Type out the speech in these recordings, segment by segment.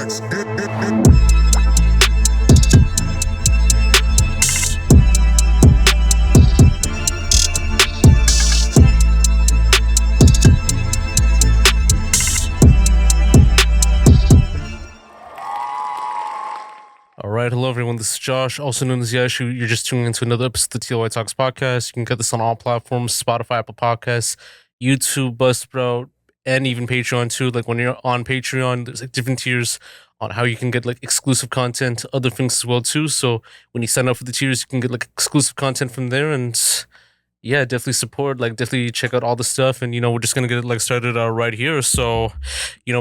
Banks. All right, hello everyone. This is Josh, also known as Yashu. You're just tuning into another episode of the TLOY Talks podcast. You can get this on all platforms: Spotify, Apple Podcasts, YouTube, Buzzsprout, and even Patreon too. Like when you're on Patreon, there's like different tiers on how you can get like exclusive content, other things as well too. So when you sign up for the tiers, you can get like exclusive content from there. And yeah, definitely support. Like definitely check out all the stuff. And we're just gonna get it like started right here. So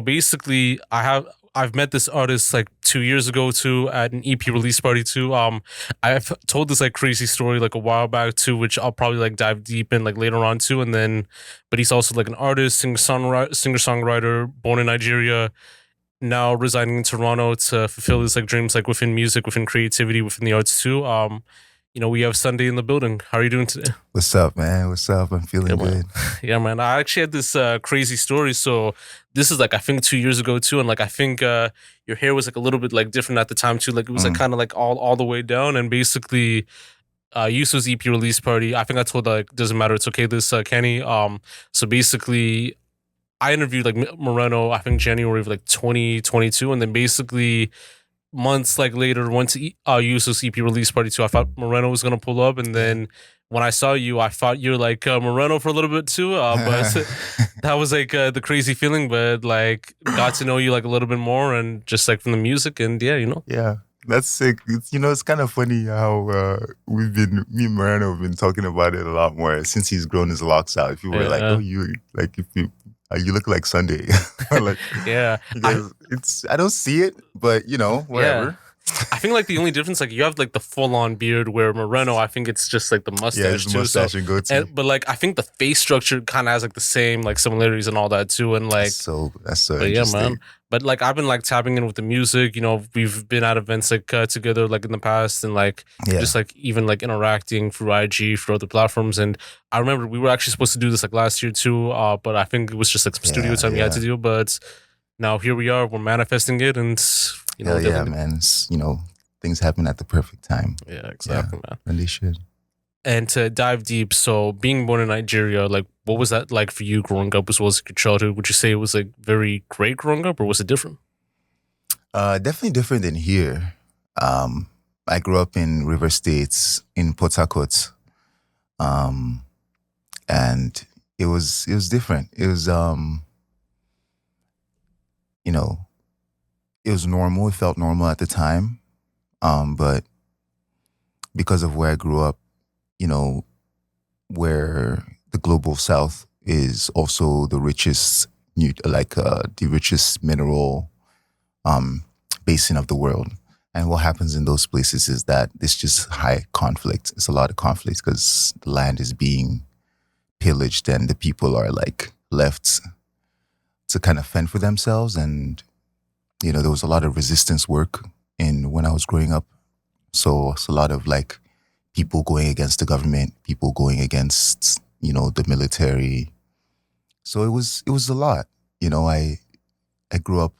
basically, I've met this artist like 2 years ago too at an EP release party too. I've told this like crazy story like a while back too, which I'll probably like dive deep in like later on too. And then, but he's also like an artist, singer-songwriter, born in Nigeria, now residing in Toronto to fulfill his like dreams like within music, within creativity, within the arts too. We have Ssunday in the building. How are you doing today? What's up, man? What's up? I'm feeling good. Yeah, man. I actually had this crazy story. So this is like, I think 2 years ago too. And like, I think your hair was like a little bit like different at the time too. Like it was like kind of like all the way down. And basically Yusu's EP release party, I think I told like, doesn't matter. It's okay. This Kenny. So basically I interviewed like Moreno, I think January of like 2022. And then basically months like later went to Yusu's EP release party too. I thought Moreno was gonna pull up, and then when I saw you, I thought you're like Moreno for a little bit too. But that was like the crazy feeling. But like got to know you like a little bit more, and just like from the music, and Yeah, that's sick. It's kind of funny how me and Moreno have been talking about it a lot more since he's grown his locks out. People were like, "Oh, you look like Ssunday." Like, yeah, I don't see it, but whatever. Yeah. I think like the only difference, like you have like the full on beard, where Moreno, I think it's just like the mustache. Yeah, it's mustache and goatee. But like I think the face structure kind of has like the same like similarities and all that too. And like that's so interesting. Yeah, man. But like I've been like tapping in with the music. We've been at events like together like in the past, and like just like even like interacting through IG, through other platforms. And I remember we were actually supposed to do this like last year too, but I think it was just like some studio time we had to do. But now here we are, we're manifesting it, and yeah, man. Things happen at the perfect time. Yeah, exactly, man. And they should. And to dive deep, so being born in Nigeria, like what was that like for you growing up as well as your childhood? Would you say it was like very great growing up, or was it different? Definitely different than here. I grew up in River States in Port Harcourt. And it was different. It was it was normal. It felt normal at the time. But because of where I grew up, where the global south is also the richest, the richest mineral basin of the world. And what happens in those places is that it's just high conflict. It's a lot of conflict because the land is being pillaged and the people are like left to kind of fend for themselves. And there was a lot of resistance work when I was growing up. So it's a lot of like people going against the government, people going against, the military. So it was a lot. I grew up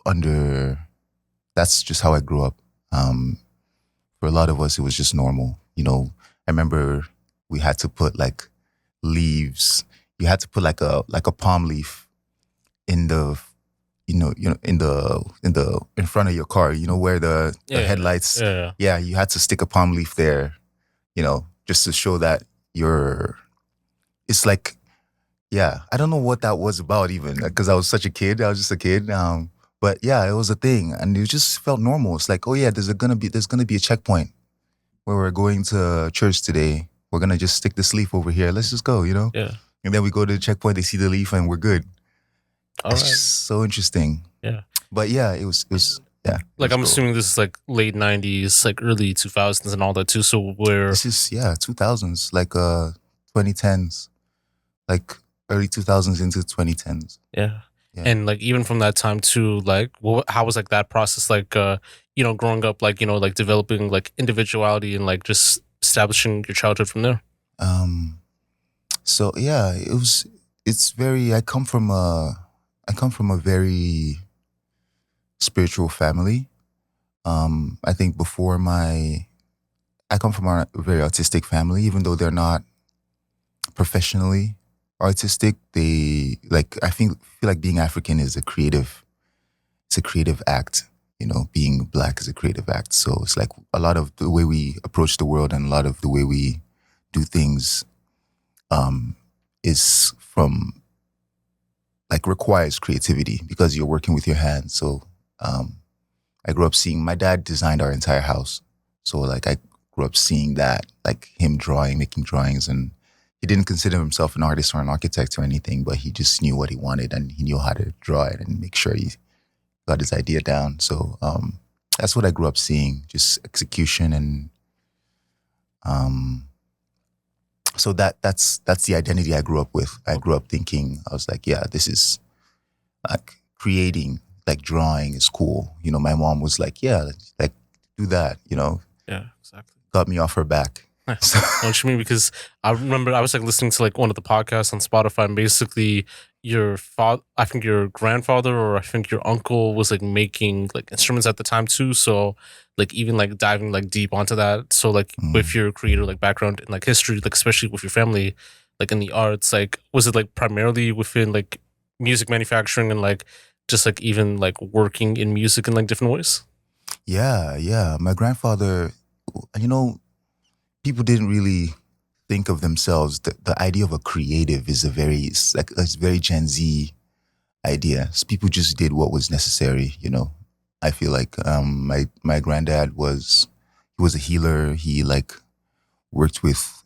that's just how I grew up. For a lot of us, it was just normal. I remember we had to put like leaves. You had to put like a palm leaf in the in front of your car, where the headlights. Yeah, you had to stick a palm leaf there, just to show that it's like, I don't know what that was about even, because I was such a kid. I was just a kid. But yeah, it was a thing, and it just felt normal. It's like, oh yeah, there's gonna be a checkpoint where we're going to church today. We're gonna just stick this leaf over here. Let's just go, Yeah. And then we go to the checkpoint. They see the leaf, and we're good. It's right. just so interesting. Yeah. But yeah, it was like I'm assuming this is like late 90s, like early 2000s and all that too. So this is 2000s, like 2010s, like early 2000s into 2010s. Yeah. And like even from that time too, like how was like that process like growing up, like like developing like individuality and like just establishing your childhood from there? So yeah, it's very, I come from a very spiritual family. I think I come from a very artistic family, even though they're not professionally artistic. I feel like being African is it's a creative act. Being black is a creative act. So it's like a lot of the way we approach the world and a lot of the way we do things um, is from like requires creativity because you're working with your hands. So um, I grew up seeing my dad designed our entire house. So like I grew up seeing that, like him drawing, making drawings, and he didn't consider himself an artist or an architect or anything, but he just knew what he wanted and he knew how to draw it and make sure he got his idea down. So that's what I grew up seeing, just execution and so that's the identity I grew up with. I grew up thinking, I was like, yeah, this is like creating, like drawing is cool. My mom was like, yeah, like do that, Yeah, exactly. got me off her back. So, what you mean? Because I remember I was like listening to like one of the podcasts on Spotify, and basically I think your grandfather or I think your uncle was like making like instruments at the time too. So like even like diving like deep onto that. So like with your creator like background in like history, like especially with your family, like in the arts, like was it like primarily within like music manufacturing and like just like even like working in music in like different ways? Yeah. My grandfather, you know, people didn't really think of themselves. The idea of a creative is it's very Gen Z idea. So people just did what was necessary. I feel like my granddad was a healer. He like worked with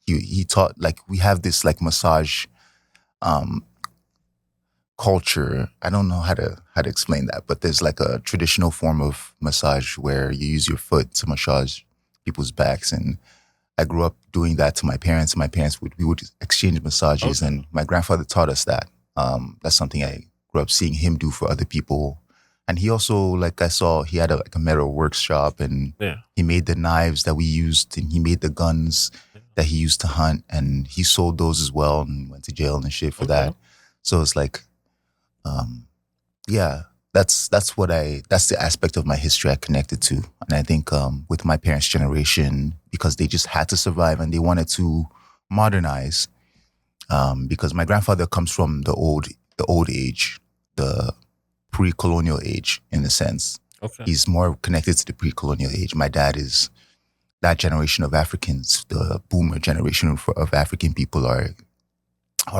he taught, like we have this like massage um culture. I don't know how to explain that, but there's like a traditional form of massage where you use your foot to massage people's backs, and I grew up doing that to my parents. We would exchange massages, Okay. and my grandfather taught us that. That's something I grew up seeing him do for other people. And he also, like I saw, he had like a metal workshop, and Yeah. he made the knives that we used, and he made the guns that he used to hunt, and he sold those as well, and went to jail and shit for Okay. that. So it's like, um, yeah, that's the aspect of my history I connected to. And I think with my parents' generation, because they just had to survive and they wanted to modernize, because my grandfather comes from the old age, the pre-colonial age in a sense. Okay. He's more connected to the pre-colonial age. My dad is that generation of Africans, the boomer generation of African people are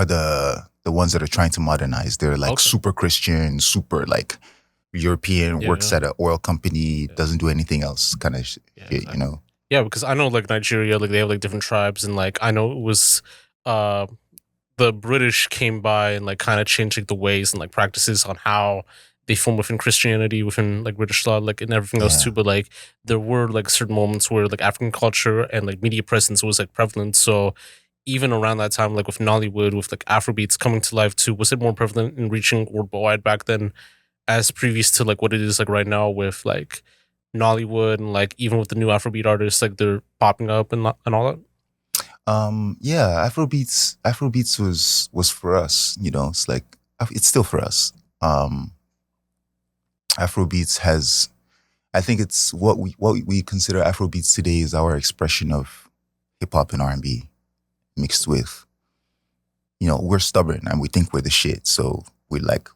the ones that are trying to modernize. They're like Okay. super Christian, super like European, works Yeah. at an oil company, doesn't do anything else kind of shit, Exactly. Yeah, because I know like Nigeria, like they have like different tribes, and like I know it was uh the British came by and like kind of changed like the ways and like practices on how they form within Christianity, within like British law, like and everything else Yeah. too. But like there were like certain moments where like African culture and like media presence was like prevalent. So even around that time, like with Nollywood, with like Afrobeats coming to life too, was it more prevalent in reaching worldwide back then as previous to like what it is like right now with like Nollywood and like even with the new Afrobeat artists, like they're popping up and all that? Yeah, Afrobeats was for us, it's like it's still for us. Afrobeats has, I think it's what we consider Afrobeats today is our expression of hip hop and R&B mixed with, we're stubborn and we think we're the shit. So we're like,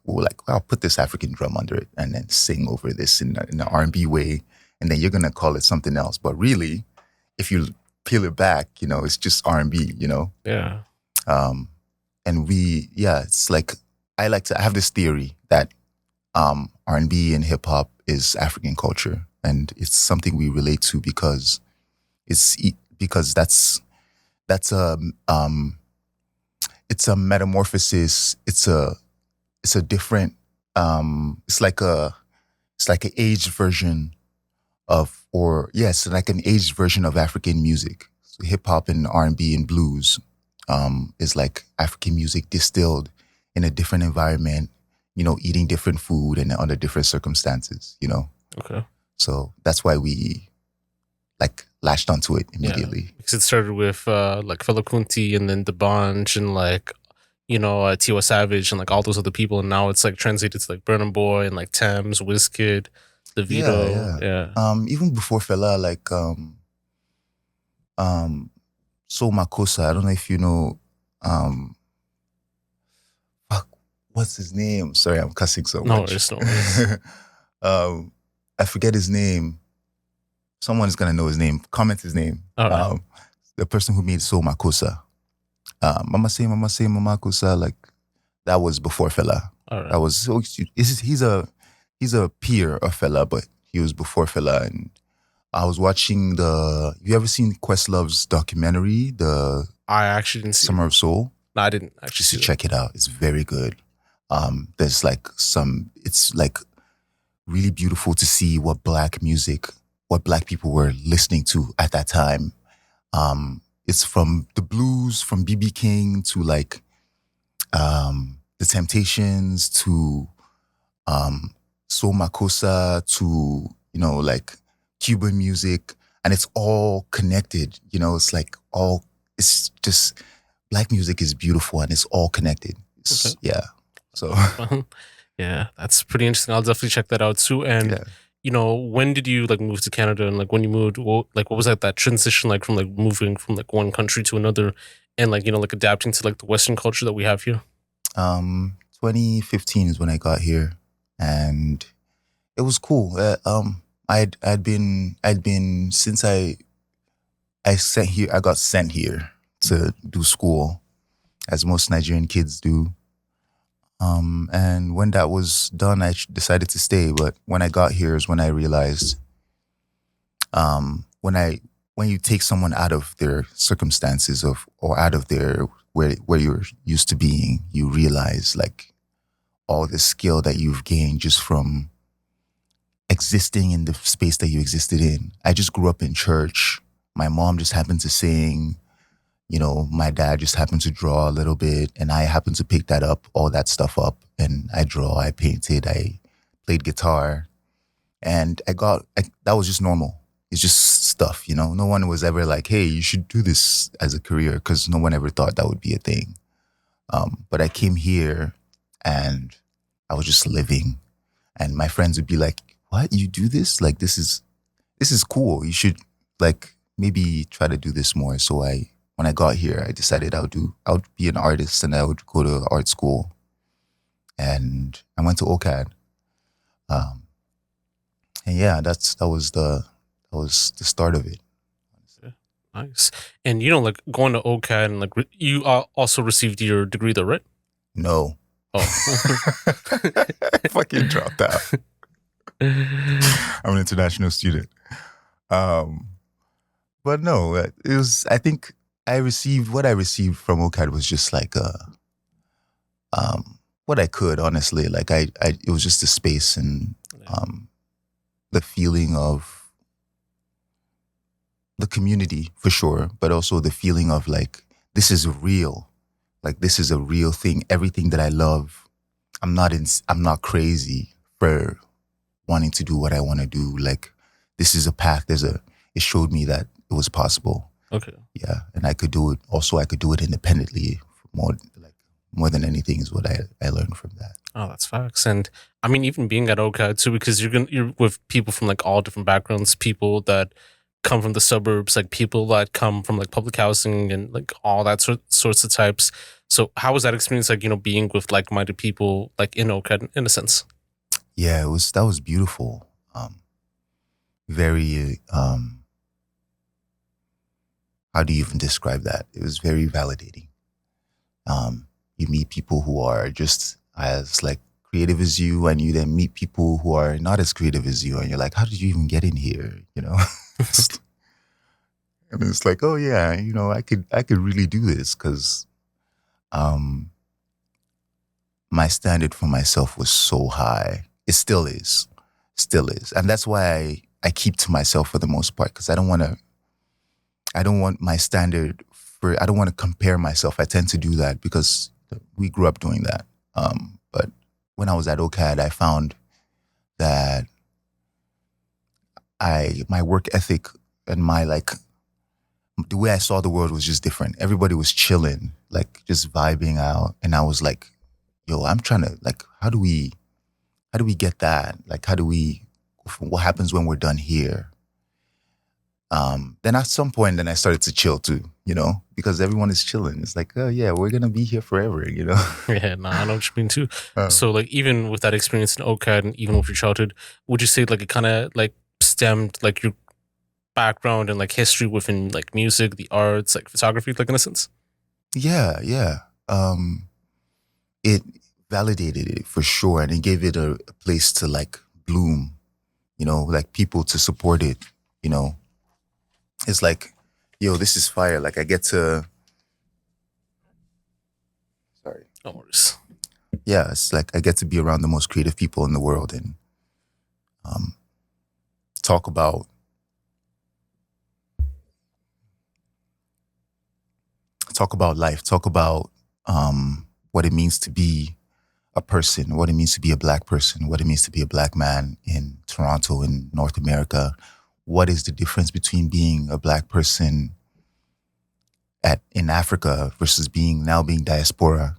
I'll put this African drum under it and then sing over this in an R&B way, and then you're gonna call it something else. But really, if you peel it back, it's just R&B. Yeah. Um, and it's like I have this theory that R&B and hip hop is African culture, and it's something we relate to because because that's it's a metamorphosis. It's a different it's like an aged version of, or yes, like an aged version of African music. So hip hop and R&B and blues is like African music distilled in a different environment, eating different food and under different circumstances. Okay. So that's why we like latched onto it Yeah. immediately. Because it started with like Fela Kuti and then the Bunch and like T.O. Savage and like all those other people, and now it's like translated to like Burna Boy and like Thames, Wizkid, Yeah, DeVito. yeah. Yeah. Even before Fela, like So Makosa. I don't know if you know. Um, fuck, what's his name? Sorry, I'm cussing so No much. worries, no worries. um, I forget his name. Someone's gonna know his name. Comment his name. All right. The person who made So Makosa. Mama say, Mama Kosa. Like that was before Fela. All right. That was so. He's a peer of Fela, but he was before Fela. And I was watching you ever seen Questlove's documentary, The I actually didn't see Summer it. of Soul? No, I didn't actually Just see to it. check it out. It's very good. There's like it's like really beautiful to see what black people were listening to at that time. It's from the blues, from BB King to like the Temptations to Soul Makosa to like Cuban music, and it's all connected. It's just black music is beautiful and it's all connected. Okay. Yeah. So yeah, that's pretty interesting. I'll definitely check that out too. And when did you like move to Canada? And like when you moved, what was that transition like from like moving from like one country to another, and like like adapting to like the Western culture that we have here? 2015 is when I got here, and it was cool. I'd been since I got sent here to do school, as most Nigerian kids do. And when that was done, I decided to stay. But when I got here is when I realized, when you take someone out of their circumstances or out of their where you're used to being, you realize like all the skill that you've gained just from existing in the space that you existed in. I just grew up in church. My mom just happened to sing. My dad just happened to draw a little bit, and I happened to pick all that stuff up, and I draw, I painted, I played guitar, and that was just normal. It's just stuff, No one was ever like, hey, you should do this as a career, because no one ever thought that would be a thing. But I came here, and I was just living, and my friends would be like, what, you do this? Like, this is cool. You should like maybe try to do this more. So when I got here, I decided I would be an artist, and I would go to art school. And I went to OCAD. And yeah, that was the start of it. Nice. And like going to OCAD and like you also received your degree there, right? No. Oh. I fucking dropped out. I'm an international student. But no, it was, I think what I received from OCAD was just like what I could, honestly. Like it was just the space and the feeling of the community for sure, but also the feeling of like, this is real. Like, this is a real thing. Everything that I love, I'm not crazy for wanting to do what I want to do. Like, this is a path. It showed me that it was possible. Okay. Yeah. And I could do it. Also, I could do it independently more than anything is what I learned from that. Oh, that's facts. And I mean, even being at OCAD too, because you're with people from like all different backgrounds, people that come from the suburbs, like people that come from like public housing and like all that sorts of types. So how was that experience like, being with like-minded people like in OCAD in a sense? Yeah, that was beautiful. Very, how do you even describe that? It was very validating. You meet people who are just as like creative as you, and you then meet people who are not as creative as you, and you're like, how did you even get in here? And it's like, oh yeah, I could really do this, because my standard for myself was so high. It still is, and that's why I keep to myself for the most part, because I don't want my standard I don't want to compare myself. I tend to do that because we grew up doing that. But when I was at OCAD, I found that my work ethic and my the way I saw the world was just different. Everybody was chilling, like just vibing out. And I was like, yo, I'm trying to like, how do we get that? Like, what happens when we're done here? Then at some point, then I started to chill too, because everyone is chilling. It's like, oh yeah, we're going to be here forever, Yeah, no, I know what you mean too. Oh. So like even with that experience in OCAD and even with your childhood, would you say like it kind of like stemmed like your background and like history within like music, the arts, like photography, like in a sense? Yeah, yeah. It validated it for sure, and it gave it a place to like bloom, like people to support it, It's like, yo, this is fire. Like I get to, sorry. No worries. Yeah, it's like I get to be around the most creative people in the world and talk about life, talk about what it means to be a person, what it means to be a Black person, what it means to be a Black man in Toronto, in North America. What is the difference between being a Black person in Africa versus being diaspora?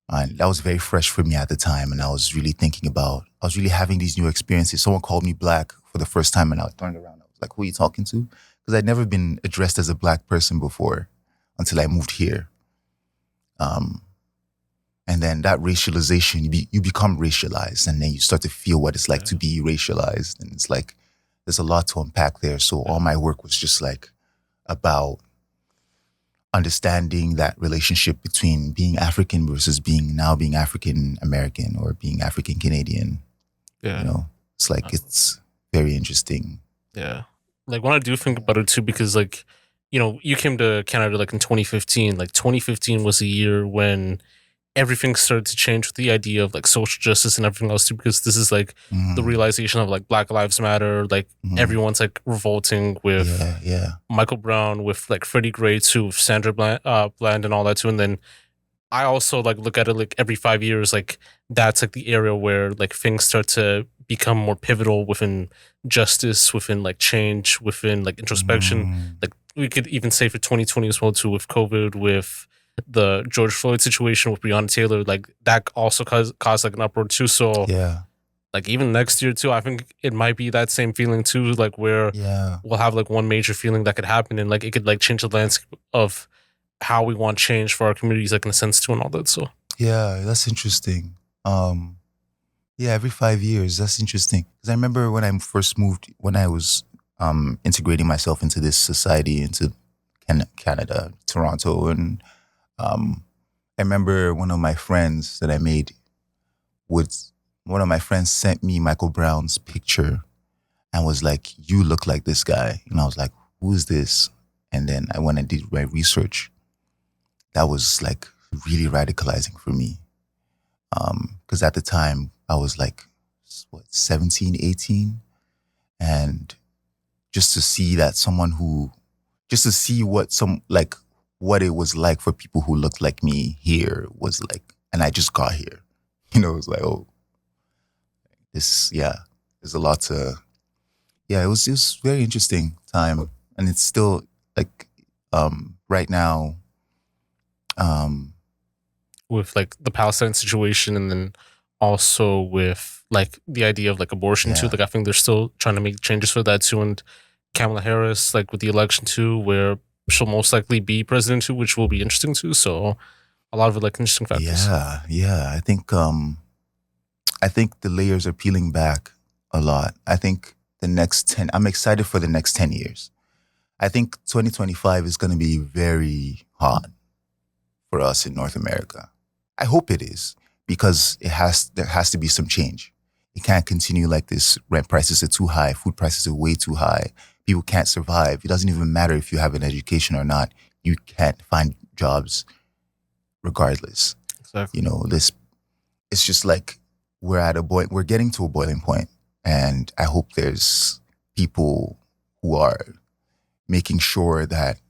And that was very fresh for me at the time. And I was really having these new experiences. Someone called me Black for the first time and I turned around. I was like, who are you talking to? Because I'd never been addressed as a Black person before until I moved here. And then that racialization, you become racialized, and then you start to feel what it's like to be racialized. And it's like, there's a lot to unpack there. So all my work was just like about understanding that relationship between being African versus being African American or being African Canadian. Yeah. It's like, it's very interesting. Yeah. Like when I do think about it too, because like, you came to Canada like in 2015. Like 2015 was a year when everything started to change with the idea of like social justice and everything else too, because this is like the realization of like Black Lives Matter, like everyone's like revolting with Michael Brown, with like Freddie Gray too, with Sandra Bland and all that too. And then I also like look at it like every 5 years, like that's like the area where like things start to become more pivotal within justice, within like change, within like introspection. Like we could even say for 2020 as well too, with COVID, with the George Floyd situation with Breonna Taylor, like that also caused like an uproar too. So like even next year too, I think it might be that same feeling too, like where we'll have like one major feeling that could happen and like it could like change the landscape of how we want change for our communities, like in a sense too, and all that. So yeah, that's interesting. Every 5 years, that's interesting. Because I remember when I first moved, when I was integrating myself into this society, into Canada, Toronto, and I remember one of my friends that I made one of my friends sent me Michael Brown's picture and was like, you look like this guy. And I was like, who is this? And then I went and did my research. That was like really radicalizing for me. Because at the time I was like, 17, 18. And just to see that what it was like for people who looked like me here was like, and I just got here, it was like, oh, there's a lot to, it was very interesting time. And it's still like, right now, with like the Palestine situation, and then also with like the idea of like abortion too, like I think they're still trying to make changes for that too. And Kamala Harris, like with the election too, where she'll most likely be president too, which will be interesting too. So a lot of it, like interesting factors. Yeah. I think the layers are peeling back a lot. I think I'm excited for the next 10 years. I think 2025 is going to be very hot for us in North America. I hope it is, because there has to be some change. It can't continue like this. Rent prices are too high. Food prices are way too high. People can't survive. It doesn't even matter if you have an education or not. You can't find jobs regardless. Exactly. It's just like we're getting to a boiling point. And I hope there's people who are making sure that,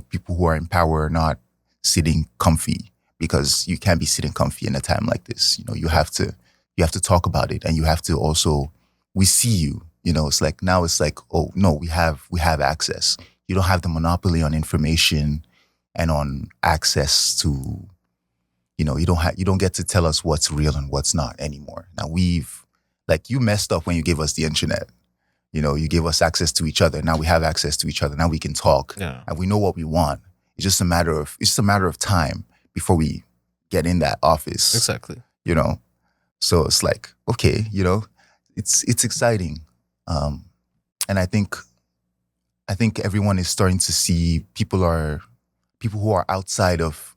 people who are in power are not sitting comfy, because you can't be sitting comfy in a time like this. You have to talk about it, and you have to also, we see you, it's like, now it's like, oh no, we have access. you don't have the monopoly on information and on access to, you know, you don't get to tell us what's real and what's not anymore. Now you messed up when you gave us the internet. You know, you gave us access to each other. Now we have access to each other. Now we can talk, and we know what we want. It's just a matter of time before we get in that office. Exactly. You know, so it's like, okay, you know, it's exciting, and I think everyone is starting to see people who are outside of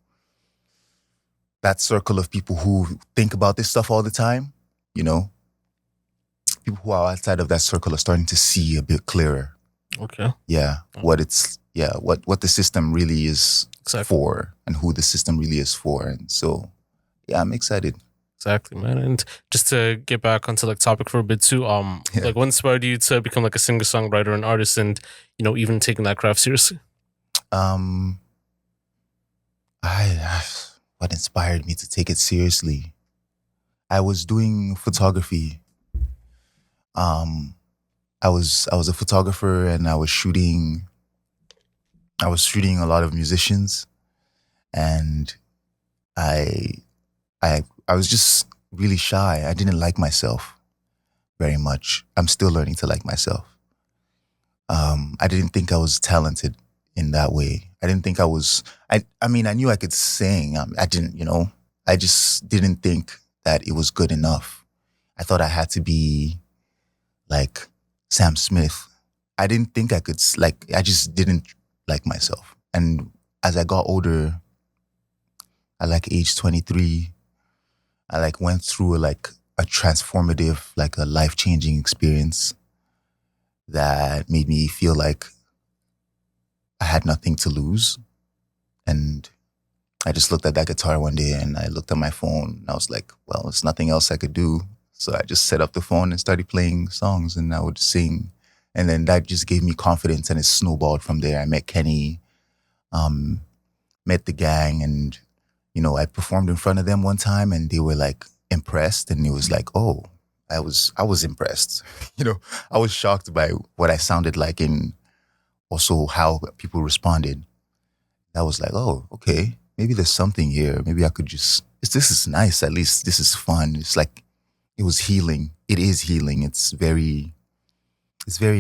that circle of people who think about this stuff all the time. You know, people who are outside of that circle are starting to see a bit clearer. Okay. Yeah, what the system really is for, and who the system really is for, and so yeah, I'm excited. Exactly, man. And just to get back onto like topic for a bit too, like what inspired you to become like a singer-songwriter and artist, and you know, even taking that craft seriously? What inspired me to take it seriously? I was doing photography. I was a photographer, and I was shooting a lot of musicians, and I was just really shy. I didn't like myself very much. I'm still learning to like myself. I didn't think I was talented in that way. I didn't think I was. I mean, I knew I could sing. I didn't, you know. I just didn't think that it was good enough. I thought I had to be like Sam Smith. I didn't think I could, like, I just didn't like myself. And as I got older, I like age 23, I like went through a transformative, like a life-changing experience that made me feel like I had nothing to lose. And I just looked at that guitar one day, and I looked at my phone, and I was like, well, there's nothing else I could do. So I just set up the phone and started playing songs, and I would sing. And then that just gave me confidence, and it snowballed from there. I met Kenny, met the gang, and, you know, I performed in front of them one time, and they were like impressed. And it was like, oh, I was impressed. You know, I was shocked by what I sounded like and also how people responded. I was like, oh, okay, maybe there's something here. Maybe I could just, this is nice. At least this is fun. It's like, it was healing. It is healing. It's very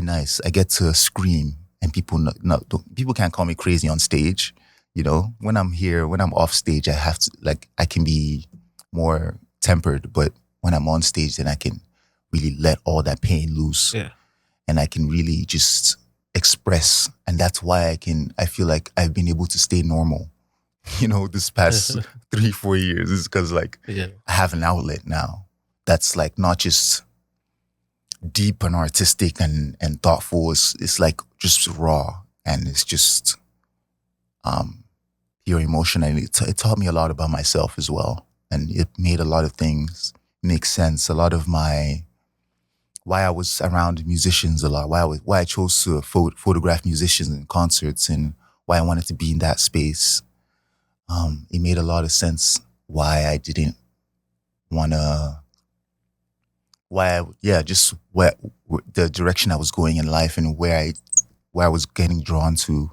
nice. I get to scream, and people people can't call me crazy on stage. You know, when I'm off stage, I have to, like, I can be more tempered, but when I'm on stage, then I can really let all that pain loose. Yeah. And I can really just express. And that's why I feel like I've been able to stay normal, you know, this past 3-4 years. It's because, like, I have an outlet now that's like not just deep and artistic and thoughtful. It's like just raw, and it's just pure emotion. And it taught me a lot about myself as well. And it made a lot of things make sense. A lot of why I was around musicians a lot, why I chose to photograph musicians in concerts, and why I wanted to be in that space. It made a lot of sense why I didn't want to, just where the direction I was going in life, and where I was getting drawn to.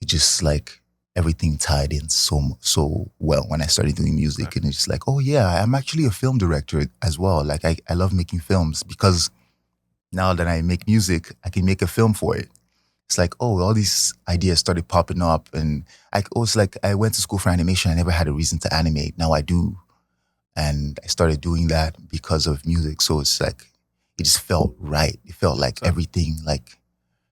It just, like, everything tied in so well when I started doing music. And it's just like, oh yeah, I'm actually a film director as well. Like, I love making films, because now that I make music, I can make a film for it. It's like, oh, all these ideas started popping up, and I went to school for animation. I never had a reason to animate. Now I do. And I started doing that because of music. So it's like, it just felt right. It felt like everything, like,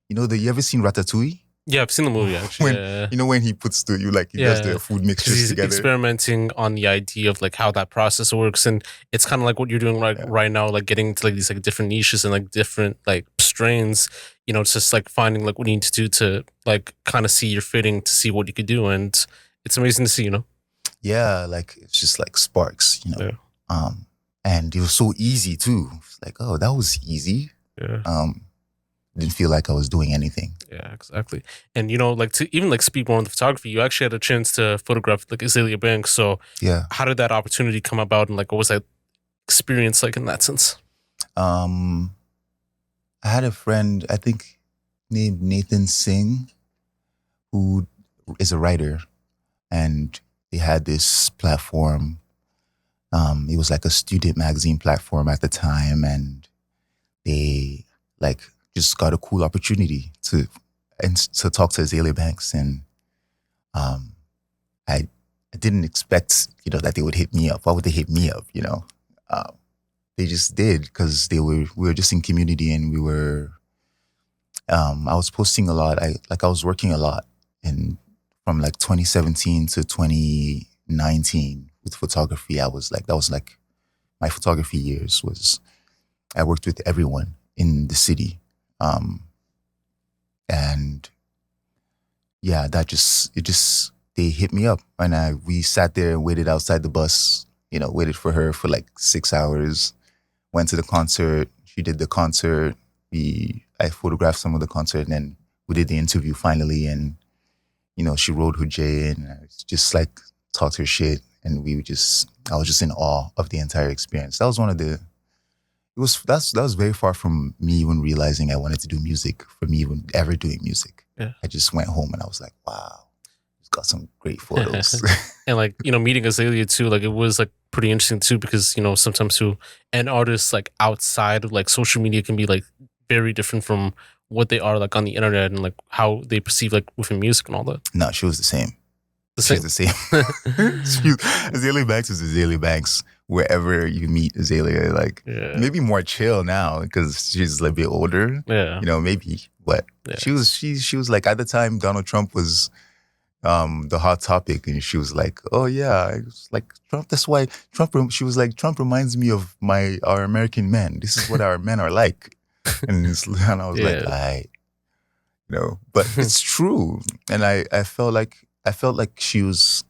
you know, you ever seen Ratatouille? Yeah, I've seen the movie, actually. You know, when he puts he does the food mixtures he's together. Experimenting on the idea of, like, how that process works. And it's kind of like what you're doing right now, like getting to, like, these, like, different niches and, like, different, like, strains. You know, it's just like finding, like, what you need to do to, like, kind of see your fitting, to see what you could do. And it's amazing to see, you know? Yeah, like, it's just like sparks, you know. Yeah. And it was so easy too. It's like, oh, that was easy. Yeah. Didn't feel like I was doing anything. Yeah, exactly. And, you know, like, to even, like, speak more on the photography, you actually had a chance to photograph, like, Azaelia Banks. So yeah, how did that opportunity come about, and, like, what was that experience like in that sense? I had a friend, I think named Nathan Singh, who is a writer, and they had this platform. It was like a student magazine platform at the time, and they like just got a cool opportunity to talk to Azaelia Banks, and um, I didn't expect that they would hit me up. Why would they hit me up? Um, they just did because we were just in community, and we were I was posting a lot. I was working a lot in from like 2017 to 2019 with photography. I was like, that was like my photography years. Was I worked with everyone in the city, and yeah, they hit me up, and we sat there and waited outside the bus. Waited for her for like 6 hours. Went to the concert. She did the concert. I photographed some of the concert, and then we did the interview finally. And she rode her J, and I was just like talked her shit, and I was just in awe of the entire experience. That was one of the. That was very far from me even realizing I wanted to do music. For me even ever doing music, Yeah. I just went home and I was like, wow, it's got some great photos. And like meeting Azaelia too, like it was like pretty interesting too, because sometimes too, an artist like outside of like social media can be like very different from what they are like on the internet, and like how they perceive like within music and all that. No, she was the same. She's the same. Azaelia Banks is Azaelia Banks wherever you meet Azaelia. Like maybe more chill now because she's a bit older. Yeah, maybe. But she was like, at the time Donald Trump was the hot topic, and she was like, oh yeah, it was like Trump. That's why Trump. She was like, Trump reminds me of our American men. This is what our men are like. And I was like, but it's true. And I felt like she was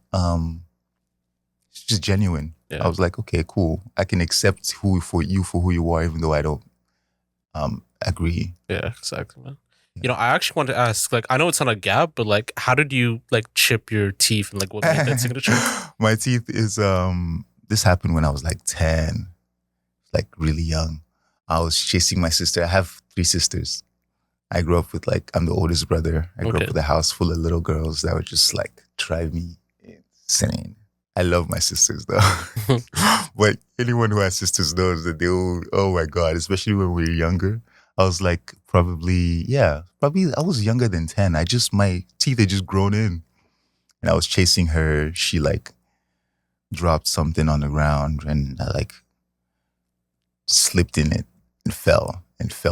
just genuine. Yeah. I was like, okay, cool. I can accept who you are, even though I don't agree. Yeah, exactly, man. I actually want to ask, like, I know it's not a gap, but like, how did you like chip your teeth, and like what made that signature? My teeth is this happened when I was like 10, like really young. I was chasing my sister. I have 3 sisters. I grew up with I'm the oldest brother. I grew up with a house full of little girls that would just like drive me insane. I love my sisters though. But anyone who has sisters knows that oh my God, especially when we were younger. I was like probably I was younger than 10. My teeth had just grown in. And I was chasing her. She like dropped something on the ground, and I like slipped in it and fell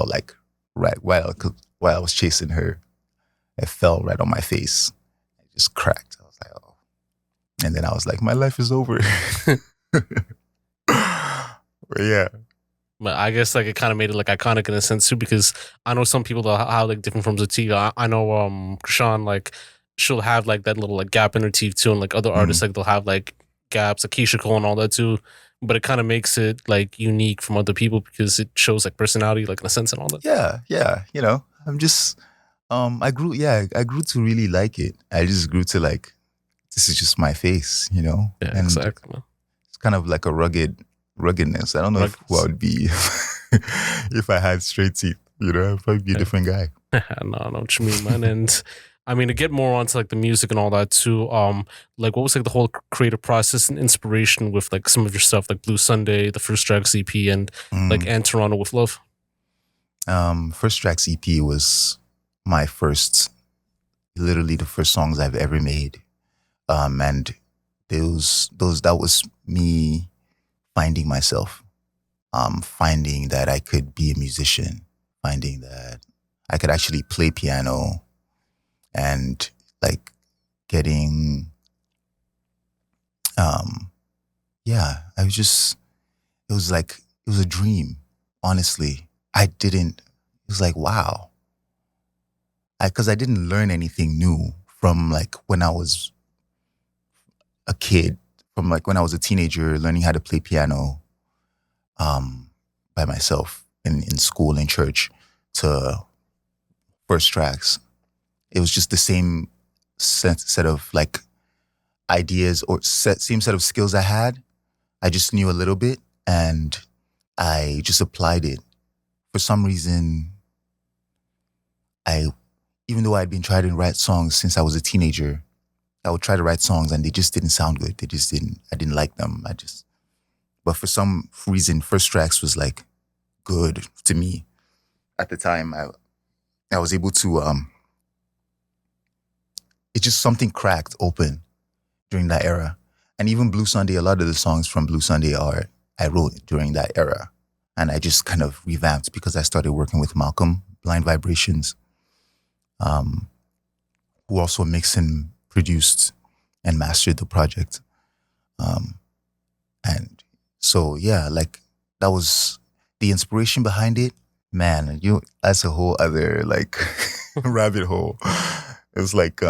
like right while I was chasing her. It fell right on my face. It just cracked. I was like, oh. And then I was like, my life is over. But yeah. But I guess like it kind of made it like iconic in a sense too, because I know some people that have like different forms of teeth. I know Krishan, like she'll have like that little like gap in her teeth too, and like other artists like they'll have like gaps, like Keisha Cole and all that too. But it kind of makes it like unique from other people because it shows like personality, like in a sense and all that. Yeah. I'm just I grew to really like it. I just grew to like, this is just my face, Yeah, and exactly, man. It's kind of like a ruggedness. I don't know who I would be if I had straight teeth. I'd probably be a different guy. No, I know what you mean, man. And I mean, to get more onto like the music and all that too, like what was like the whole creative process and inspiration with like some of your stuff, like Blue Sunday, the First Tracks EP, and like And Toronto with Love? First Tracks EP was my literally the first songs I've ever made. And that was me finding myself, finding that I could be a musician, finding that I could actually play piano, and like getting, it was a dream, honestly. It was like, wow. Because I didn't learn anything new from like when I was a kid, from like when I was a teenager, learning how to play piano by myself in school and church, to First Tracks. It was just the same set of like ideas or same set of skills I had. I just knew a little bit and I just applied it. For some reason, I, even though I'd been trying to write songs since I was a teenager, I would try to write songs and they just didn't sound good. I didn't like them. But for some reason, First Tracks was like good to me. At the time, I was able to, it's just something cracked open during that era. And even Blue Sunday, a lot of the songs from Blue Sunday I wrote during that era. And I just kind of revamped because I started working with Malcolm, Blind Vibrations, who also mixed and produced and mastered the project. And so, yeah, like that was the inspiration behind it. Man, that's a whole other like rabbit hole. It was like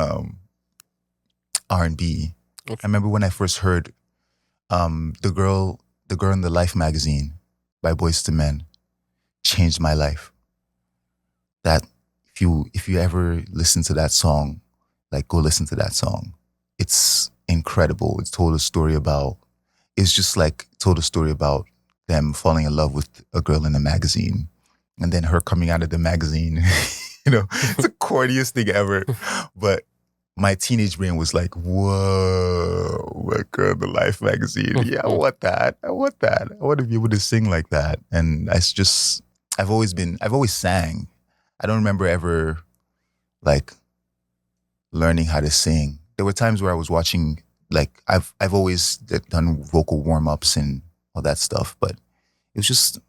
R&B. Okay. I remember when I first heard the girl in the Life magazine by Boyz II Men changed my life. That if you ever listen to that song, like go listen to that song. It's incredible. Told a story about them falling in love with a girl in a magazine and then her coming out of the magazine. It's the corniest thing ever. But my teenage brain was like, whoa, my girl in the Life magazine. Yeah, I want that. I want to be able to sing like that. And I've always sang. I don't remember ever like learning how to sing. There were times where I was watching, like I've always done vocal warm-ups and all that stuff, but it was just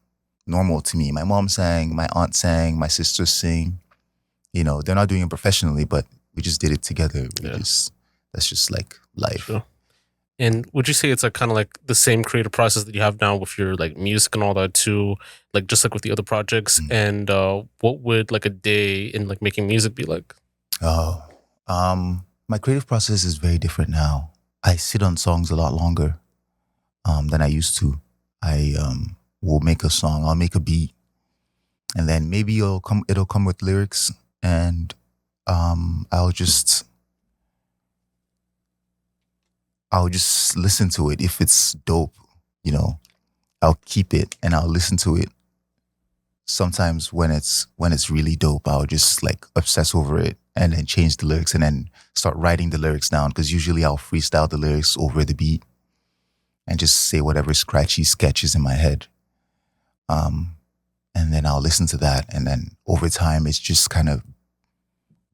normal to me. My mom sang, my aunt sang, my sisters sing. They're not doing it professionally, but we just did it together. That's just like life. Sure. And would you say it's like kind of like the same creative process that you have now with your like music and all that too, like just like with the other projects? Mm-hmm. And what would like a day in like making music be like? My creative process is very different now. I sit on songs a lot longer than I used to. I will make a song, I'll make a beat, and then maybe it'll come with lyrics, and I'll just listen to it. If it's dope, I'll keep it and I'll listen to it. Sometimes when it's really dope, I'll just like obsess over it and then change the lyrics and then start writing the lyrics down, because usually I'll freestyle the lyrics over the beat and just say whatever scratchy sketches in my head. And then I'll listen to that, and then over time it's just kind of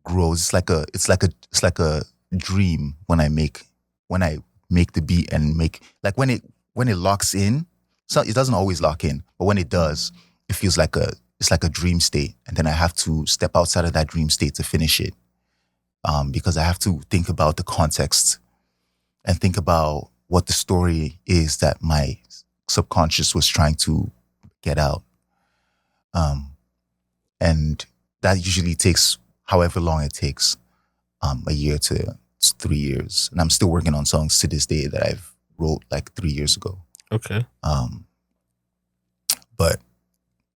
grows. It's like a dream when I make the beat and make, like when it locks in. So it doesn't always lock in, but when it does, it feels like it's like a dream state. And then I have to step outside of that dream state to finish it, because I have to think about the context and think about what the story is that my subconscious was trying to get out. And that usually takes however long it takes, a year to 3 years. And I'm still working on songs to this day that I've wrote like 3 years ago. Okay. But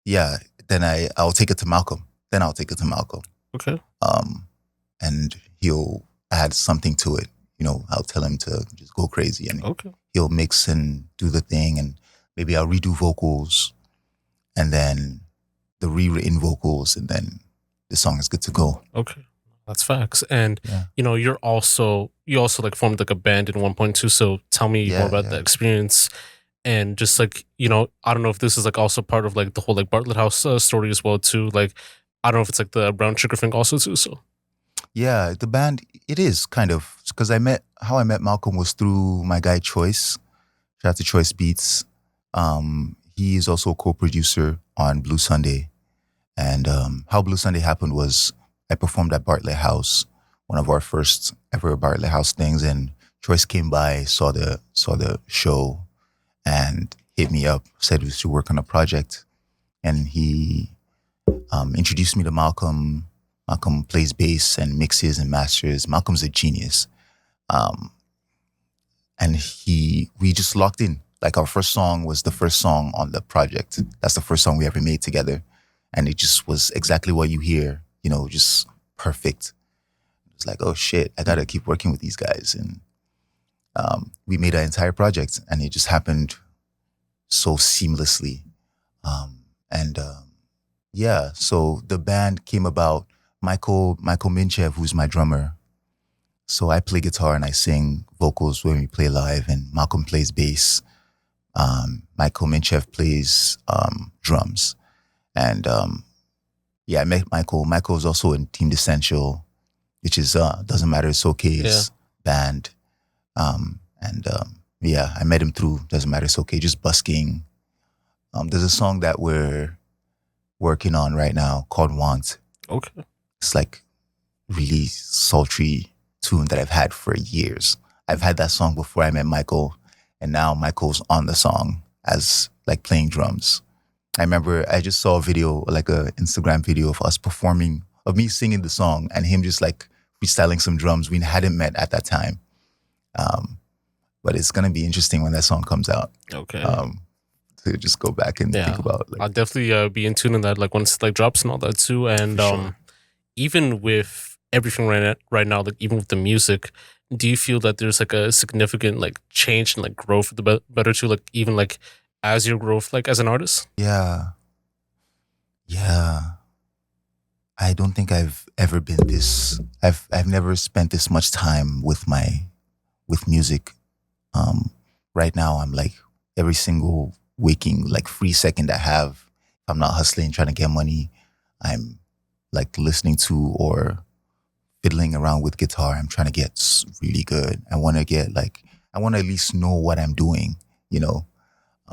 yeah, then I'll take it to Malcolm. Okay. And he'll add something to it. I'll tell him to just go crazy, and he'll mix and do the thing, and maybe I'll redo vocals and then the rewritten vocals, and then the song is good to go. Okay. That's facts. And you also like formed like a band in 1.2. So tell me more about that experience. And just like, I don't know if this is like also part of like the whole like Bartlett House story as well too. Like, I don't know if it's like the Brown Sugar thing also too. So yeah, the band, it is kind of, because how I met Malcolm was through my guy Choice. Shout out to Choice Beats. He is also a co-producer on Blue Sunday. And how Blue Sunday happened was I performed at Bartlett House, one of our first ever Bartlett House things, and Choice came by, saw the show, and hit me up, said we should work on a project. And he introduced me to Malcolm. Malcolm plays bass and mixes and masters. Malcolm's a genius. And we just locked in. Like our first song was the first song on the project. That's the first song we ever made together. And it just was exactly what you hear, just perfect. It's like, oh shit, I gotta keep working with these guys. And we made an entire project, and it just happened so seamlessly. So the band came about Michael Minchev, who's my drummer. So I play guitar and I sing vocals when we play live, and Malcolm plays bass. Michael Minchev plays drums, and yeah, I met Michael. Michael's also in Team Essential, which is Doesn't Matter, It's Okay's band. And yeah, I met him through Doesn't Matter, It's Okay, just busking. There's a song that we're working on right now called Want. Okay. It's like really sultry tune that I've had for years. I've had that song before I met Michael, and now Michael's on the song as like playing drums. I remember I just saw a video, like a Instagram video of us performing, of me singing the song and him just like freestyling some drums. We hadn't met at that time. But it's gonna be interesting when that song comes out. Okay. To just go back and think about. Like, I'll definitely be in tune in that, like once it like drops and all that too. And sure. Even with everything right now, like even with the music, do you feel that there's like a significant like change and like growth for the better too? Like even like as your growth, like as an artist? Yeah. I don't think I've ever been this. I've never spent this much time with music. Right now, I'm like every single waking like free second I have, if I'm not hustling trying to get money, I'm like listening to or fiddling around with guitar. I'm trying to get really good. I want to at least know what I'm doing, you know.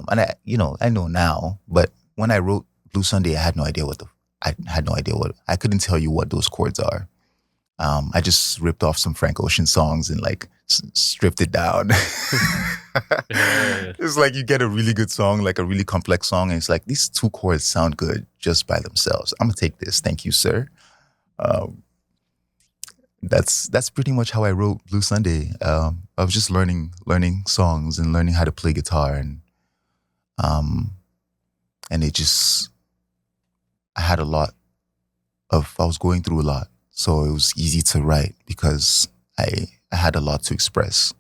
And I know now, but when I wrote Blue Sunday, I had no idea I couldn't tell you what those chords are. I just ripped off some Frank Ocean songs and like stripped it down. It's like you get a really good song, like a really complex song, and it's like these two chords sound good just by themselves. I'm gonna take this, thank you, sir. That's pretty much how I wrote Blue Sunday. I was just learning songs and learning how to play guitar, and it just I was going through a lot. So it was easy to write because I had a lot to express.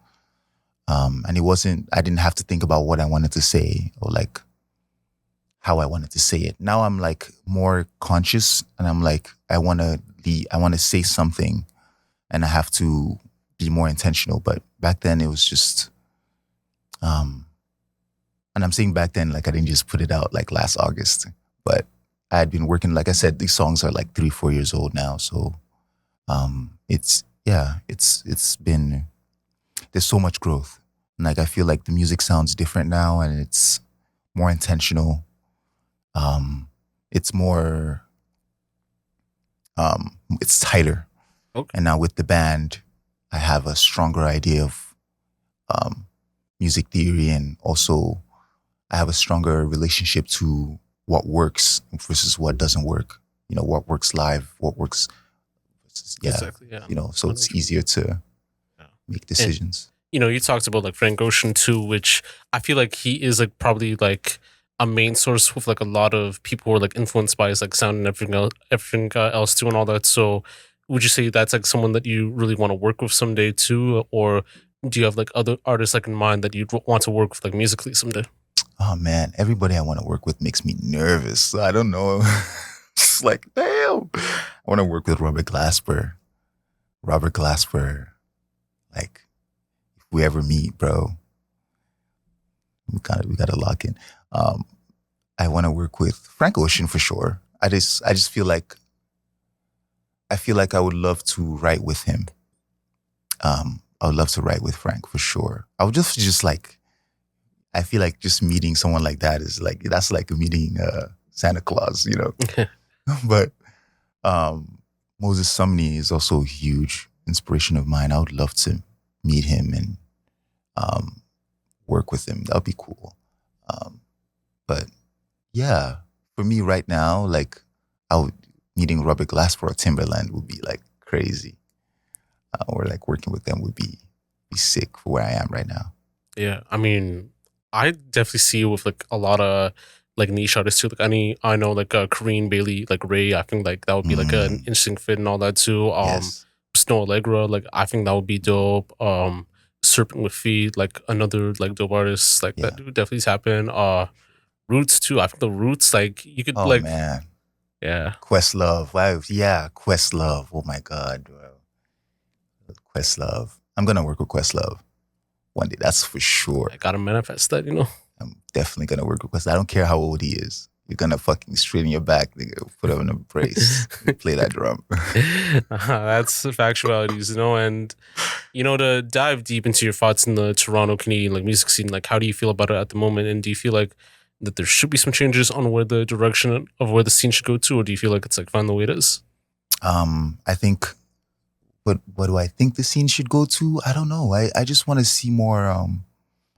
And I didn't have to think about what I wanted to say or like how I wanted to say it. Now I'm like more conscious, and I'm like, I want to say something, and I have to be more intentional. But back then it was just, and I'm saying back then, like I didn't just put it out like last August, but I had been working, like I said, these songs are like 3-4 years old now. So it's been, there's so much growth. And like I feel like the music sounds different now, and it's more intentional. It's more it's tighter. Okay. And now with the band, I have a stronger idea of music theory, and also I have a stronger relationship to what works versus what doesn't work. You know, what works live, what works. Exactly, yeah. You know, so it's easier to make decisions. And, you talked about like Frank Ocean too, which I feel like he is like probably like a main source with like a lot of people who are like influenced by his like sound and everything else too and all that. So would you say that's like someone that you really want to work with someday too, or do you have like other artists like in mind that you'd want to work with like musically someday? Oh man, everybody I want to work with makes me nervous. I don't know. It's like, damn. I want to work with Robert Glasper. Like, if we ever meet, bro, we gotta lock in. I want to work with Frank Ocean for sure. I just feel like I would love to write with him. I would love to write with Frank for sure. I would just like, I feel like just meeting someone like that is like, that's like meeting Santa Claus, you know. But Moses Sumney is also a huge inspiration of mine. I would love to meet him and work with him. That would be cool. But yeah, for me right now, like meeting Robert Glasper or Timberland would be like crazy. Or like working with them would be sick for where I am right now. Yeah, I mean, I definitely see you with like a lot of like niche artists too. Like I know like Kareen Bailey, like Ray. I think like that would be like an interesting fit and all that too. Yes. Snow Allegra, like I think that would be dope. Serpent with Feet, like another like dope artist, like that would definitely happen. Roots too. I think the Roots, like you could Oh like, man. Yeah. Questlove. Wow. Yeah, Questlove. Oh my God, bro. Questlove. I'm gonna work with Questlove one day. That's for sure. I gotta manifest that, you know. I'm definitely gonna work with Questlove. I don't care how old he is. You're gonna fucking straighten your back, nigga. Put him in a brace. Play that drum. That's factualities, you know, and you know, to dive deep into your thoughts in the Toronto Canadian like music scene, like how do you feel about it at the moment? And do you feel like that there should be some changes on where the direction of where the scene should go to, or do you feel like it's like fine the way it is? I think what do I think the scene should go to? I don't know. I just want to see more.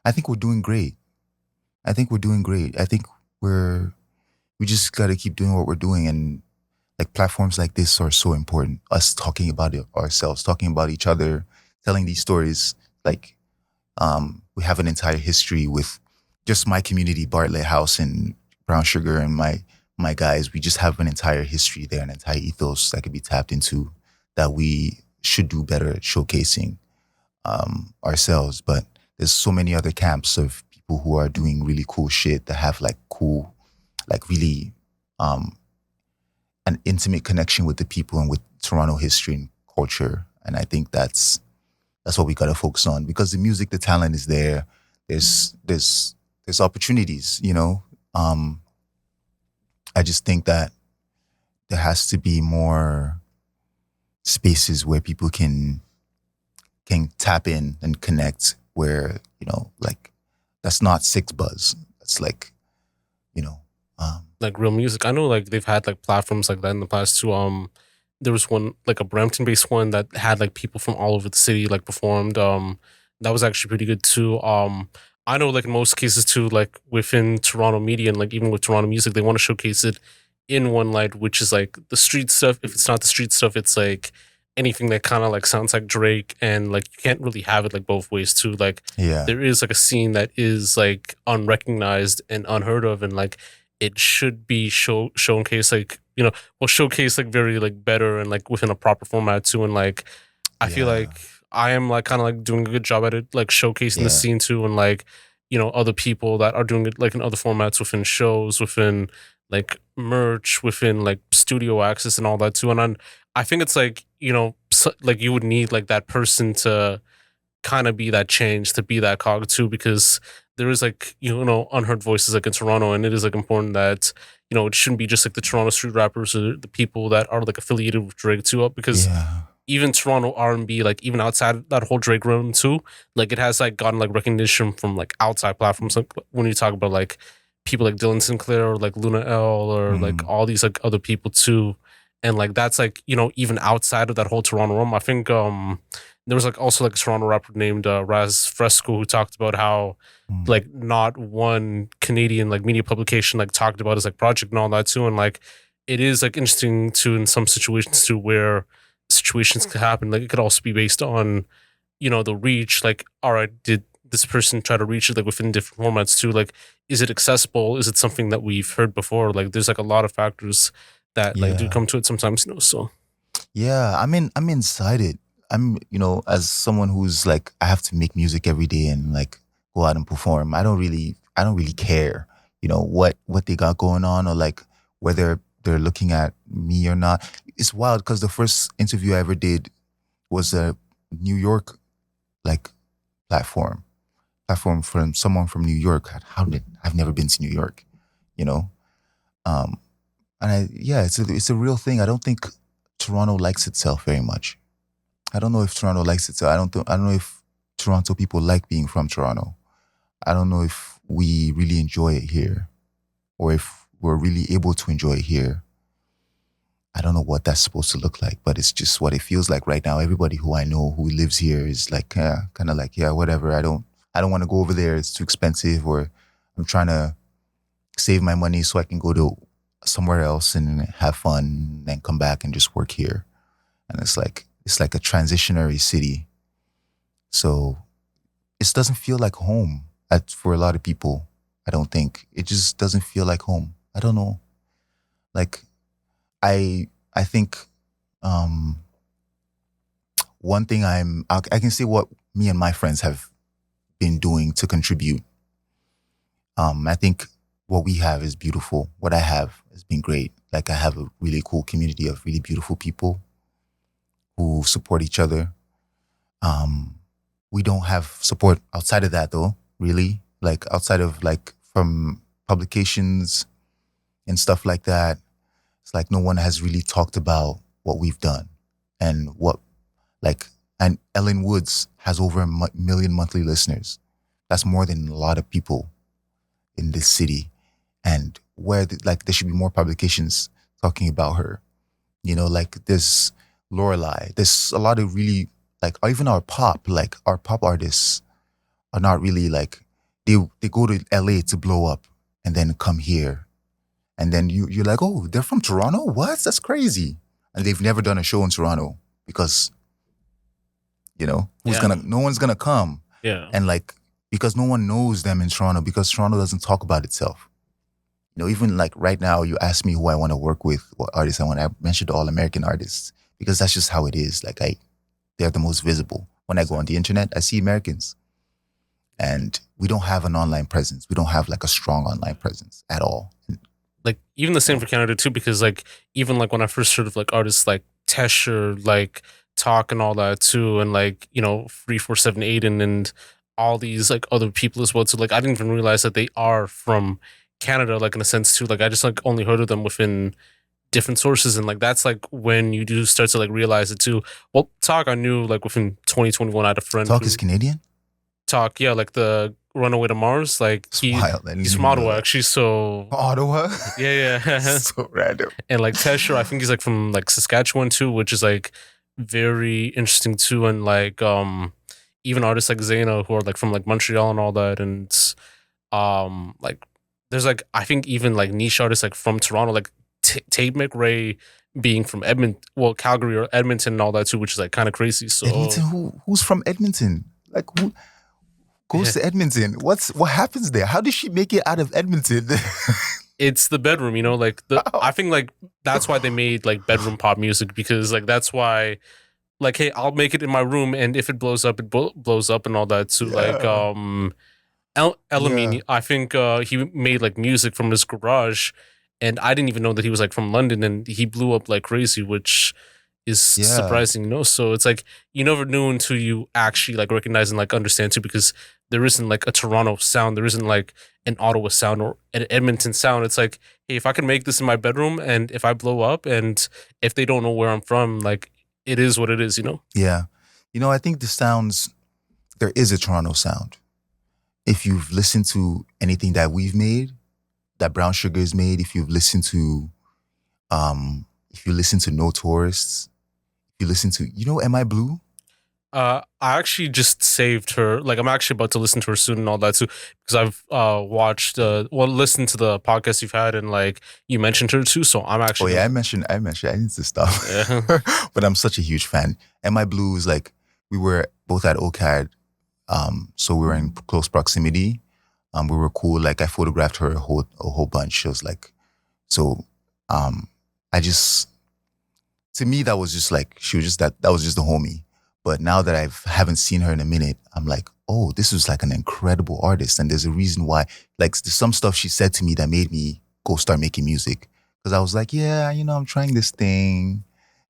I think we're doing great. I think we're doing great. I think we just got to keep doing what we're doing, and like platforms like this are so important. Us talking about it ourselves, talking about each other, telling these stories. Like we have an entire history with just my community, Bartlett House and BRWNSUGAR, and my guys. We just have an entire history there, an entire ethos that could be tapped into that we should do better at showcasing ourselves. But there's so many other camps of people who are doing really cool shit that have like cool, like really an intimate connection with the people and with Toronto history and culture. And I think that's what we gotta focus on, because the music, the talent is there. There's opportunities, you know. I just think that there has to be more spaces where people can tap in and connect, where, you know, like that's not six buzz. That's like, you know, Like real music. I know like they've had like platforms like that in the past too. There was one like a Brampton based one that had like people from all over the city like performed. That was actually pretty good too. I know like in most cases too, like within Toronto media and like even with Toronto music, they want to showcase it in one light, which is like the street stuff. If it's not the street stuff, it's like anything that kind of like sounds like Drake, and like you can't really have it like both ways too. Like yeah, there is like a scene that is like unrecognized and unheard of, and like it should be showcase like, you know, well, showcase like very like better and like within a proper format too. And like I feel yeah, like I am like kind of like doing a good job at it, like showcasing the yeah, scene too, and like, you know, other people that are doing it like in other formats within shows, within like merch, within like studio access and all that too. And I think it's like, you know, so, like you would need like that person to kind of be that change, to be that cog too, because there is like, you know, unheard voices like in Toronto, and it is like important that, you know, it shouldn't be just like the Toronto street rappers or the people that are like affiliated with Drake too, because yeah, even Toronto R&B, like even outside that whole Drake realm too, like it has like gotten like recognition from like outside platforms. Like when you talk about like people like Dylan Sinclair or like Luna L or like mm, all these like other people too. And like that's like, you know, even outside of that whole Toronto realm, I think there was like also like a Toronto rapper named Raz Fresco who talked about how mm, like not one Canadian like media publication like talked about his like project and all that too. And like it is like interesting too in some situations too where situations could happen. Like it could also be based on, you know, the reach. Like, all right, did this person try to reach it like within different formats too? Like, is it accessible? Is it something that we've heard before? Like, there's like a lot of factors that like do yeah, come to it sometimes, you know. So yeah. I'm inside it. I'm, you know, as someone who's like, I have to make music every day and like go out and perform. I don't really care, you know, what they got going on, or like whether they're looking at me or not. It's wild because the first interview I ever did was a New York like platform from someone from New York. How did I've never been to New York, you know? Um, and yeah, it's a real thing. I don't think Toronto likes itself very much. I don't know if Toronto likes itself. I don't know if Toronto people like being from Toronto. I don't know if we really enjoy it here, or if we're really able to enjoy it here. I don't know what that's supposed to look like, but it's just what it feels like right now. Everybody who I know who lives here is like, kind of like, yeah, whatever. I don't want to go over there. It's too expensive, or I'm trying to save my money so I can go to somewhere else and have fun, and then come back and just work here. And it's like a transitionary city. So it doesn't feel like home for a lot of people. I don't think it just doesn't feel like home. I don't know. Like I think um, one thing I can say what me and my friends have been doing to contribute. I think what we have is beautiful. What I have has been great. Like I have a really cool community of really beautiful people who support each other. Um, we don't have support outside of that though, really. Like outside of like from publications and stuff like that. It's like no one has really talked about what we've done and what like and Ellen Woods has over a million monthly listeners. That's more than a lot of people in this city. And like there should be more publications talking about her. You know, like there's Lorelai. There's a lot of really like even our pop artists are not really like they go to LA to blow up and then come here. And then you're like, oh, they're from Toronto? What? That's crazy. And they've never done a show in Toronto because, Yeah. no one's gonna come. Yeah. And like, because no one knows them in Toronto because Toronto doesn't talk about itself. You know, even like right now, you ask me who I want to work with, what artists I mentioned all American artists because that's just how it is. Like they're the most visible. When I go on the internet, I see Americans. And we don't have an online presence. We don't have like a strong online presence at all. Like even the same for Canada too, because like even like when I first heard of like artists like Tesher, like Talk and all that too, and like 3478 and all these like other people as well too. Like I didn't even realize that they are from Canada, like in a sense too. Like I just like only heard of them within different sources, and like that's like when you do start to like realize it too. Well, Talk I knew like within 2021. I had a friend Talk who is Canadian? Talk, yeah, like the Runaway to Mars. Like It's wild. I didn't he's even from know Ottawa that. actually. So Ottawa? yeah, yeah. So random. And like Tesher, I think he's like from like Saskatchewan too, which is like very interesting too. And like even artists like Zaina who are like from like Montreal and all that, and like there's like I think even like niche artists like from Toronto, like Tate McRae being from Edmonton, well Calgary or Edmonton and all that too, which is like kind of crazy. So Edmonton? Who's from Edmonton? Like who goes to Edmonton? What happens there? How did she make it out of Edmonton? it's the bedroom, like I think like that's why they made like bedroom pop music, because like that's why like, hey, I'll make it in my room, and if it blows up, it blows up and all that too. Like Yeah. Elamine, I think he made like music from his garage, and I didn't even know that he was like from London, and he blew up like crazy, which is Yeah. surprising, So it's like you never knew until you actually like recognize and like understand too, because there isn't like a Toronto sound, there isn't like an Ottawa sound or an Edmonton sound. It's like, hey, if I can make this in my bedroom, and if I blow up, and if they don't know where I'm from, like it is what it is. Yeah. I think there is a Toronto sound. If you've listened to anything that we've made, that Brown Sugar has made, if you listen to No Tourists, if you listen to, Am I Blue? I actually just saved her. Like, I'm actually about to listen to her soon and all that too, because I've listened to the podcast you've had, and like you mentioned her too. So I'm actually. Oh yeah, I mentioned. I need to stop. Yeah. But I'm such a huge fan. Am I Blue is like we were both at OCAD, so we were in close proximity. We were cool. Like I photographed her a whole bunch. She was like, so, I just, to me that was just like she was just that was just the homie. But now that I haven't seen her in a minute, I'm like, oh, this was like an incredible artist. And there's a reason why, like there's some stuff she said to me that made me go start making music. Because I was like, yeah, I'm trying this thing.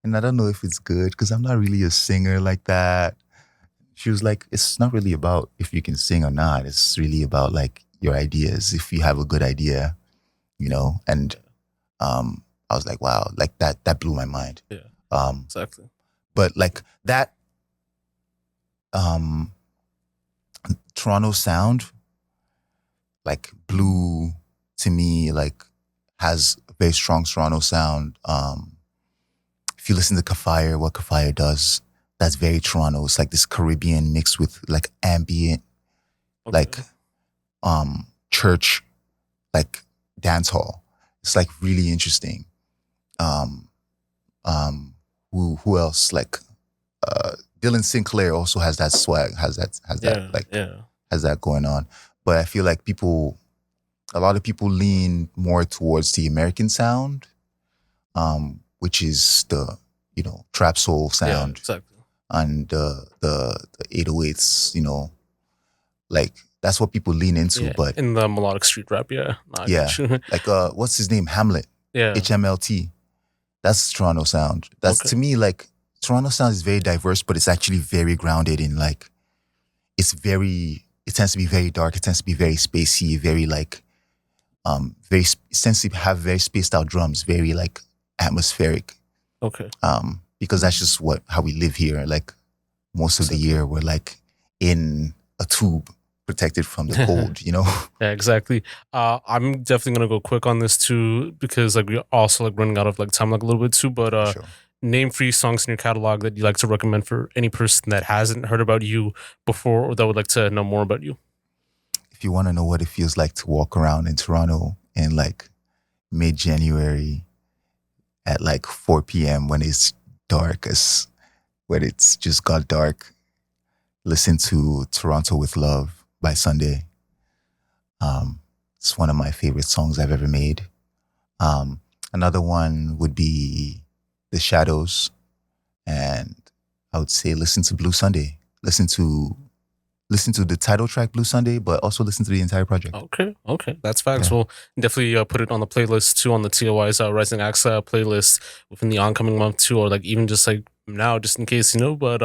And I don't know if it's good because I'm not really a singer like that. She was like, it's not really about if you can sing or not. It's really about like your ideas. If you have a good idea, and I was like, wow, like that blew my mind. Yeah. Um, Exactly. but like that Toronto sound, like blue to me, like has a very strong Toronto sound. If you listen to Kafire, what Kafire does, that's very Toronto. It's like this Caribbean mixed with like ambient, Okay. like church, like dance hall. It's like really interesting. Who else? Like Dylan Sinclair also has that swag, has that going on. But I feel like a lot of people lean more towards the American sound, which is the trap soul Yeah, sound exactly. and the 808s, like that's what people lean into. Yeah, But in the melodic street rap, yeah. Nah, I yeah, get you. like what's his name? Hamlet. Yeah. HMLT. That's Toronto sound. That's Okay. to me like Toronto sound is very diverse, but it's actually very grounded in like it tends to be very dark. It tends to be very spacey, very like it tends to have very spaced out drums, very like atmospheric. Okay. Because that's just how we live here. Like most of the year we're like in a tube protected from the cold, you know? Yeah, exactly. I'm definitely gonna go quick on this too because like we're also like running out of like time like a little bit too. But Sure. name 3 songs in your catalog that you like to recommend for any person that hasn't heard about you before or that would like to know more about you. If you want to know what it feels like to walk around in Toronto in like mid-January at like 4 p.m. when it's dark when it's just got dark, listen to Toronto with Love by Ssunday. It's one of my favorite songs I've ever made. Another one would be The Shadows. And I would say listen to Blue Sunday. Listen to the title track Blue Sunday, but also listen to the entire project. Okay, that's facts. Yeah. We'll definitely put it on the playlist too, on the TLY's Rising Acts playlist within the oncoming month too, or like even just like now, just in case, you know. But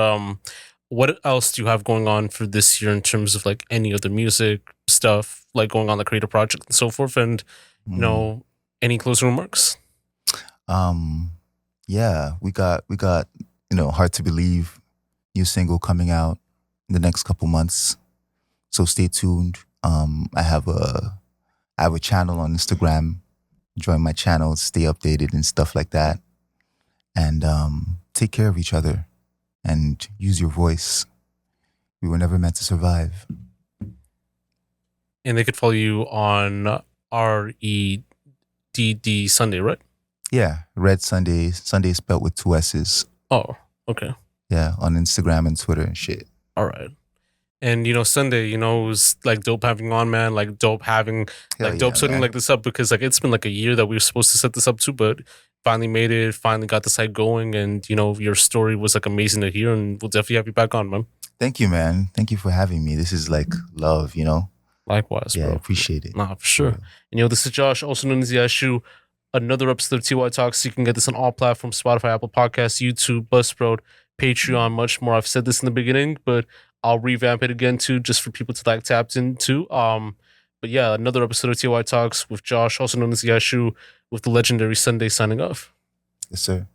what else do you have going on for this year in terms of like any other music stuff, like going on the creative project and so forth? And you know, any closing remarks? Yeah, we got Hard to Believe, new single coming out in the next couple months. So stay tuned. I have a channel on Instagram. Join my channel, stay updated and stuff like that. And take care of each other and use your voice. We were never meant to survive. And they could follow you on REDD Ssunday, right? Yeah, Red Sunday. Sunday spelled with 2 S's. Oh, okay. Yeah, on Instagram and Twitter and shit. All right. And you know, Ssunday, you know, it was like dope having you on, man. Like dope having dope setting like this up because like it's been like a year that we were supposed to set this up too, but finally made it, finally got the site going, and you know, your story was like amazing to hear, and we'll definitely have you back on, man. Thank you, man. Thank you for having me. This is like love, you know? Likewise, Yeah, bro. I appreciate it. Nah, for sure. And you know, this is Josh, also known as Yashu. Another episode of TLOY Talks. You can get this on all platforms: Spotify, Apple Podcasts, YouTube, Buzzsprout, Patreon, much more. I've said this in the beginning, but I'll revamp it again too, just for people to like tap into. But yeah, another episode of TLOY Talks with Josh, also known as Yashu, with the legendary Ssunday signing off. Yes, sir.